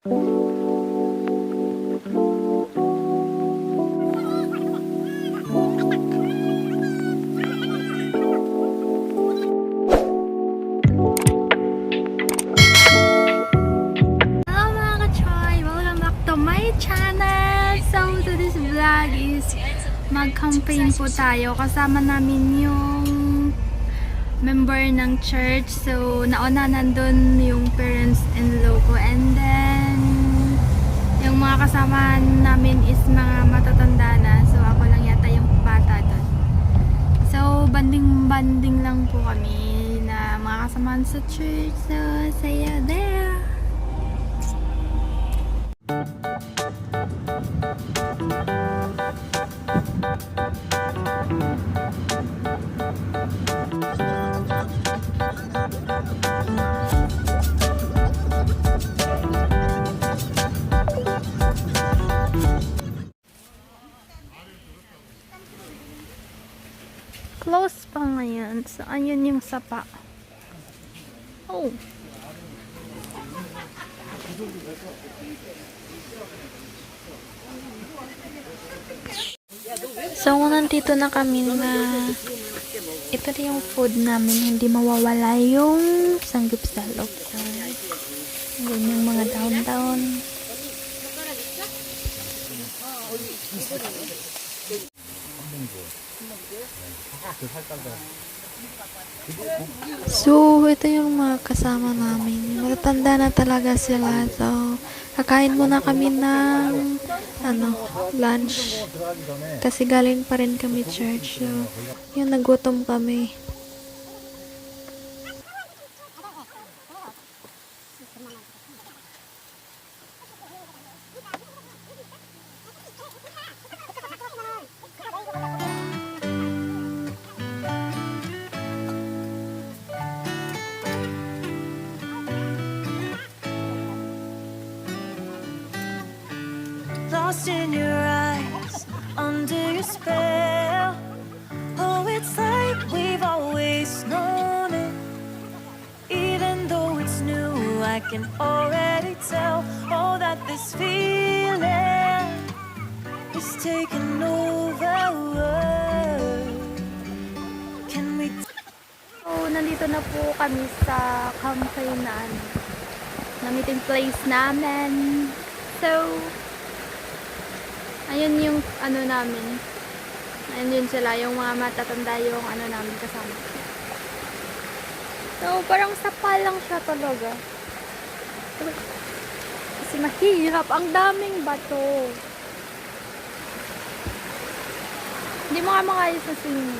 Mag-campaign po tayo. Kasama namin yung member ng church. So, nauna nandun yung parents-in-law ko. And then, yung mga kasama namin is mga matatanda na. So, ako lang yata yung bata doon. So, banding-banding lang po kami na mga kasama sa church. So, see you there! Close pa ngayon. So, ayun yung sapa. Oh. So, nandito na kami na ito na yung food namin. Hindi mawawala yung sanggip-salok. So, yun yung mga down-down. So, ito yung mga kasama namin. Matatanda na talaga sila. So, kakain muna kami ng lunch. Kasi galing pa rin kami church. So, yun, nagutom kami. Lost in your eyes, under your spell. Oh, it's like we've always known it. Even though it's new, I can already tell. Oh, that this feeling is taking over. Can we? So, nandito na po kami sa campaign na meeting place namin. So, ayun yung namin. Ayun yun sila, yung mga matatanda yung namin kasama. So, parang sapa lang siya talaga. Kasi mahirap. Ang daming bato. Hindi mo nga makayos na swimming.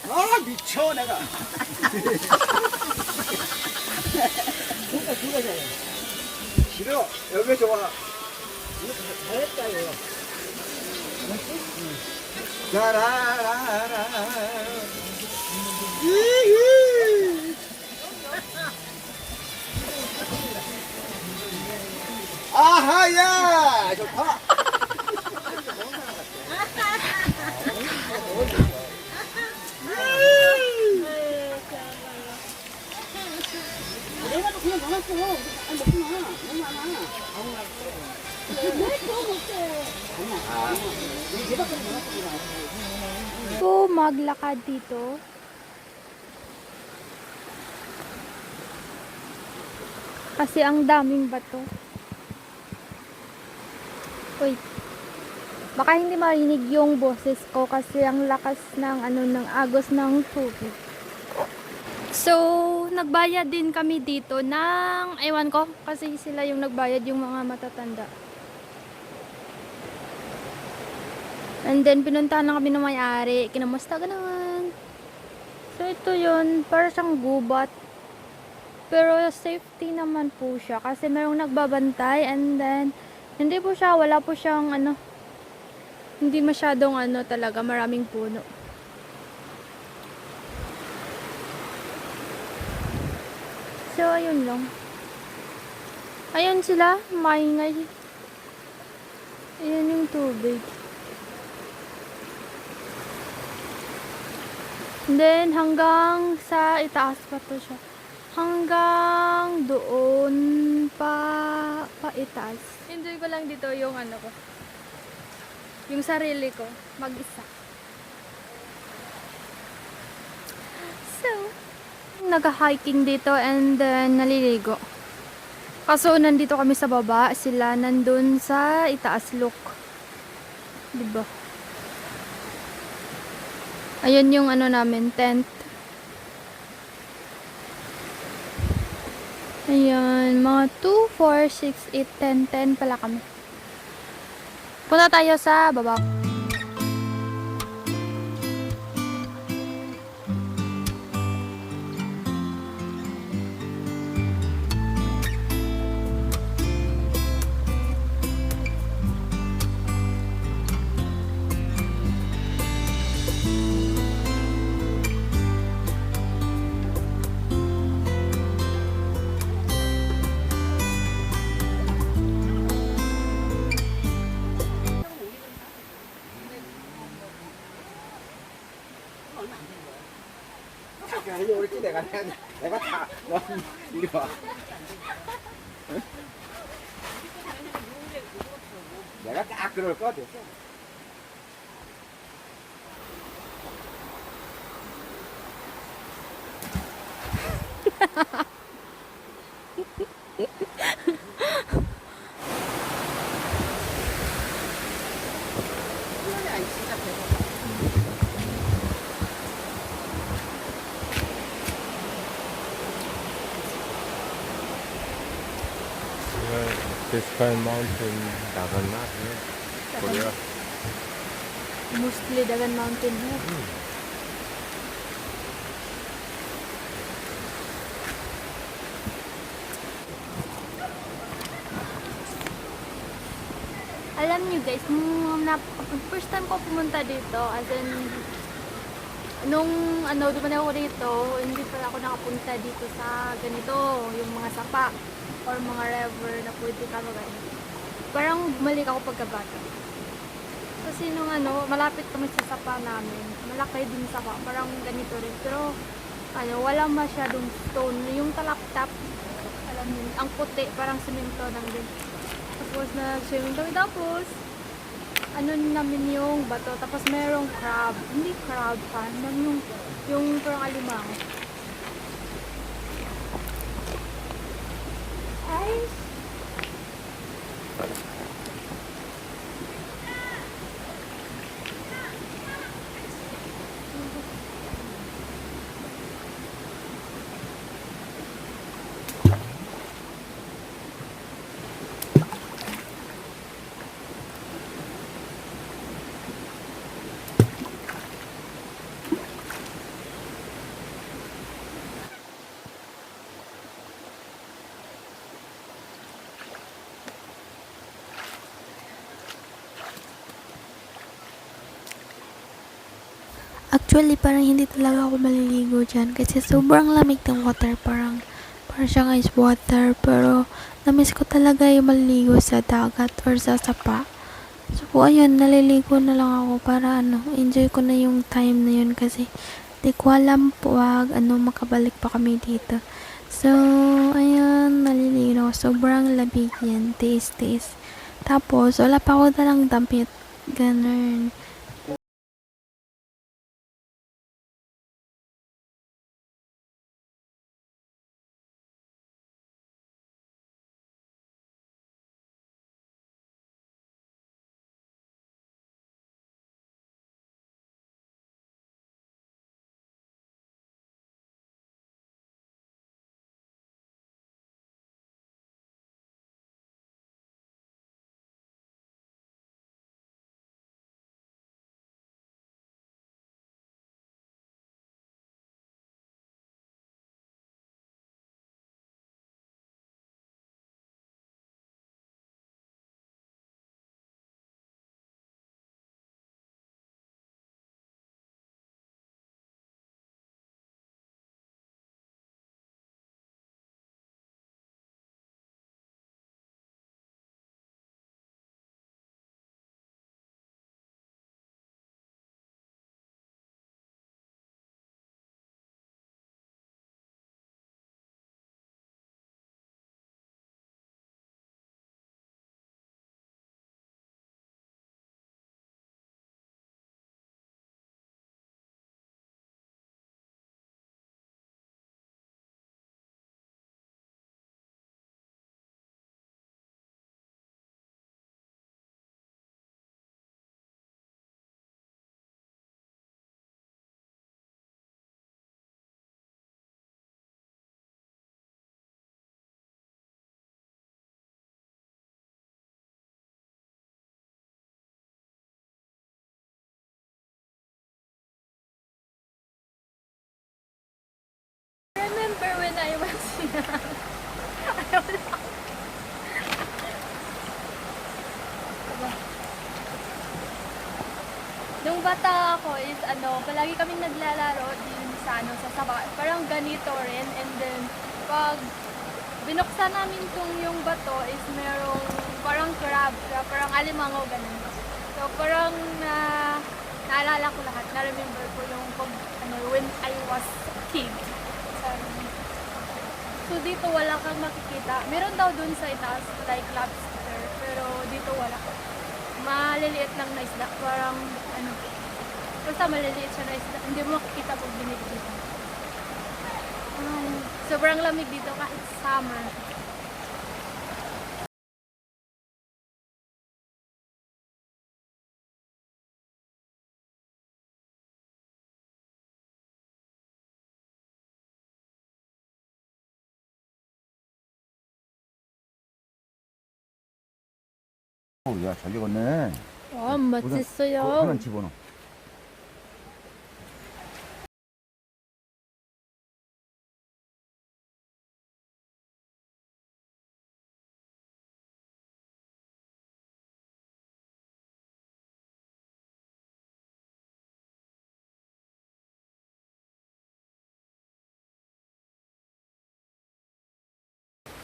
아 미쳐 내가 싫어 여기 좋아 잘했다 이거 자라라라 아하야 좋다 내가 또 그냥 넣어놨어. 아니, 먹지 마. 너무 많아. 왜 그거 먹지? 아니야. 내 밖에 넣어놨어. So, maglakad dito. Kasi ang daming bato. Uy. Baka hindi marinig yung boses ko kasi ang lakas ng ng agos ng tubig. So, nagbayad din kami dito ng, ewan ko, kasi sila yung nagbayad, yung mga matatanda. And then, pinuntahan na kami ng may-ari. Kinamusta ka naman? So, ito yun. Para siyang gubat. Pero, safety naman po siya. Kasi mayroong nagbabantay. And then, hindi po siya, wala po siyang, hindi masyadong, talaga, maraming puno. So, ayun lang. Ayun sila, maingay. Ayan yung tubig. And then, hanggang sa itaas pa to siya. Hanggang doon pa itaas. Enjoy ko lang dito yung ano ko. Yung sarili ko. Mag-isa. So, nag-hiking dito and then naliligo. Kaso nandito kami sa baba. Sila nandun sa itaas look. Diba? Ayan yung ano namin, tent. Ayan, mga 2, 4, 6, 8, 10 pala kami. Punta tayo sa baba. 그냥 해줘버렸지 내가 다 넌 이리 와. 응? 내가 딱 그럴 것 같았어. This kind of mountain doesn't matter. Korea. Mostly Dagan Mountain here. Alam niyo guys, first time ko pumunta dito, as in, nung dumaan ako dito, hindi pala ako nakapunta dito sa ganito, yung mga sapa or mga river na pwede ka mag-ano. Parang bumalik ako pagkabata. Kasi nung malapit kami sa sapa namin, malaki din sapa, parang ganito rin. Pero wala masyadong stone, yung talap-tap, alam niyo, ang puti, parang semento lang din. Tapos nag-swimming kami, tapos namin yung bato, tapos merong crab, hindi crab fan, yung parang alimang. Ay! Actually, parang hindi talaga ako maliligo dyan kasi sobrang lamig ng water. Parang siyang ice water. Pero, namiss ko talaga yung maliligo sa dagat or sa sapa. So, ayun, naliligo na lang ako para enjoy ko na yung time na yun kasi di ko alam wag makabalik pa kami dito. So, ayun, naliligo na ako. Sobrang lamig yan. Tiis. Tapos, wala pa ako dalang damit. Ganun. Nung bata ako is palagi kaming naglalaro din sa sa saba. Parang ganito rin. And then, pag binuksan namin yung bato is merong parang crab, parang alimango, ganun. So, parang naalala ko lahat. Na-remember ko yung when I was a kid. So, dito wala kang makikita. Meron daw dun sa itaas, like lobster. Pero dito wala. Maliliit lang na isda. Parang, basta maliliit siya na isda. Hindi mo makikita pag binibigyan. Sobrang lamig dito kahit summer. 야, 잘 익었네. 와, 맛있어요. 하나 집어넣어.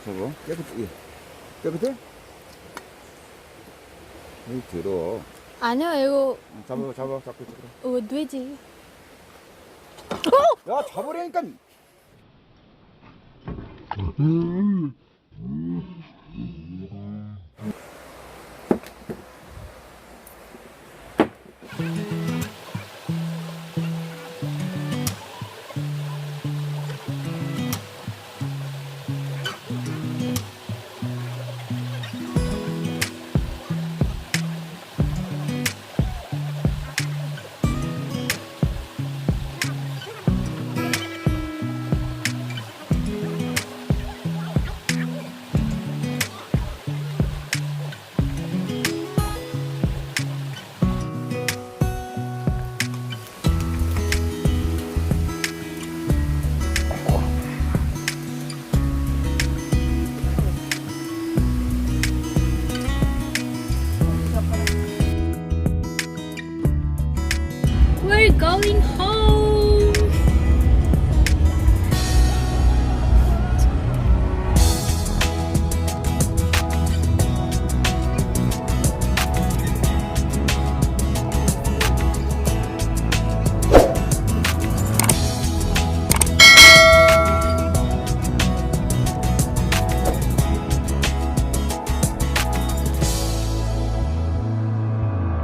저거 깨끗해? 이 들어. 아니요, 이거 잡고. 돼지. 야, 잡으려니까. We're going home.